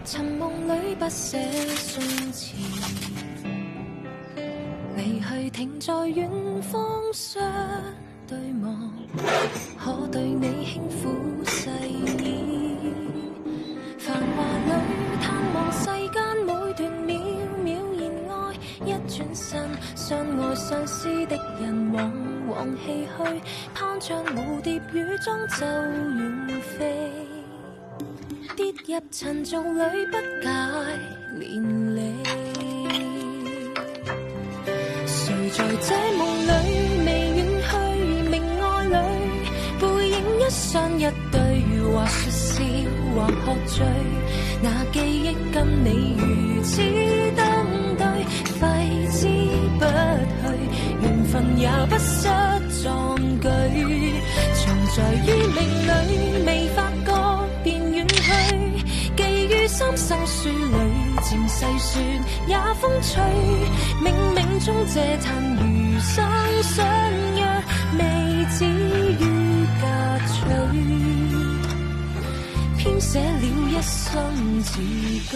尋夢裏不寫信詞，離去停在遠方相對望，可對你輕撫細意。繁華裏探望世間每段渺渺熱愛，一轉身相愛相思的人往往唏噓，攀像蝴蝶雨中就遠飛，跌入塵俗裏不解連理。誰在這夢裏未遠去，明愛侶背影一雙一對，或說笑或喝醉，那記憶跟你如此登對，揮之不去，緣分也不失壯舉，藏在於命裏未發覺便遠去，寄於三生書裏漸細算也風吹，冥冥中這嘆餘生相約，未至於嫁娶，編寫了一生字句。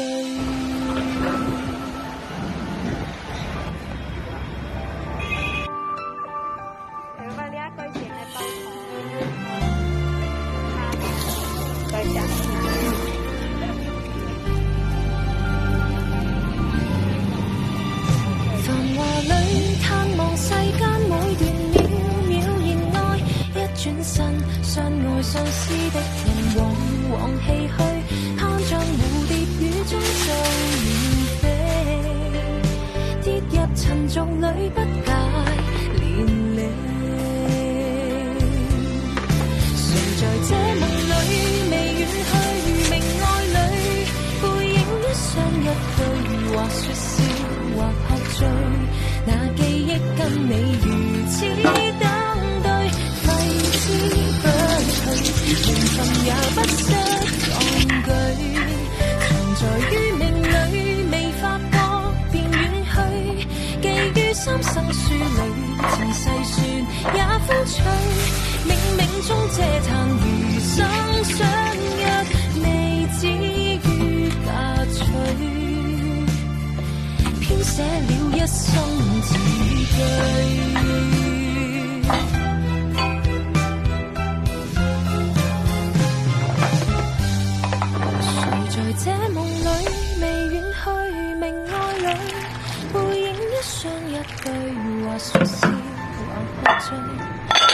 繁華裏探望世間每段渺渺熱愛，一轉身相愛相思的人往往唏噓，攀像蝴蝶雨中就遠飛，跌入塵俗裏不解連理。誰在這夢裏未遠去，明愛侶背影一雙一對，或說笑或喝醉，那記憶跟你如此登對，揮之不去，緣分也不失壯舉，藏在於命裏未發覺便遠去，寄於三生書裏漸細算也風吹，冥冥中這嘆餘生相約，未至於嫁娶，編寫了一生字句。誰在這夢裏未遠去，明愛侶背影一雙一對，或說笑或喝醉，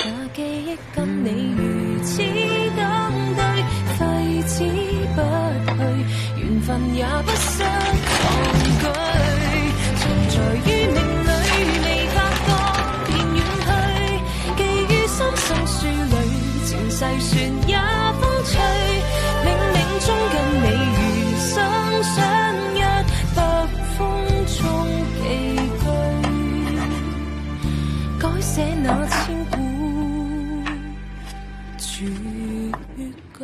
那記憶跟你如此登對，揮之不去，緣分也不失壯舉，藏在於命裏未發覺便遠去，寄於三生書裏漸細算也風吹，冥冥中跟你餘生相約，北風中寄居，改寫那千古絕句。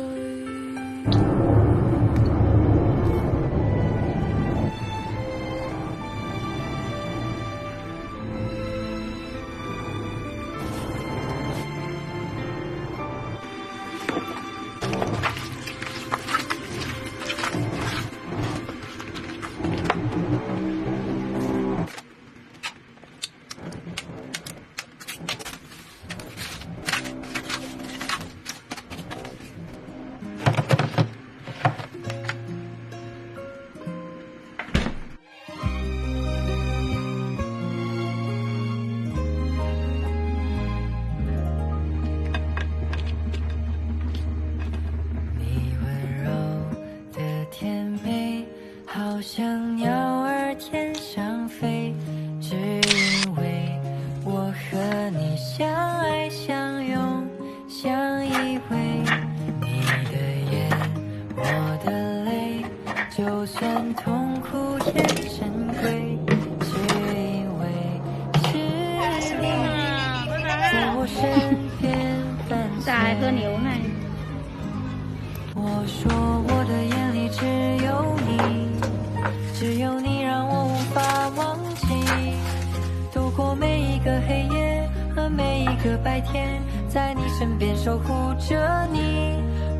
守护着你，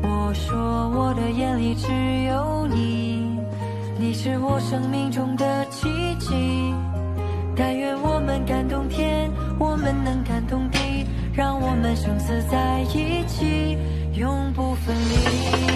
我说我的眼里只有你，我生命中的奇迹。但愿我们感动天，我们能感动地，让我们生死在一起，永不分离。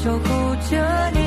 守护着你。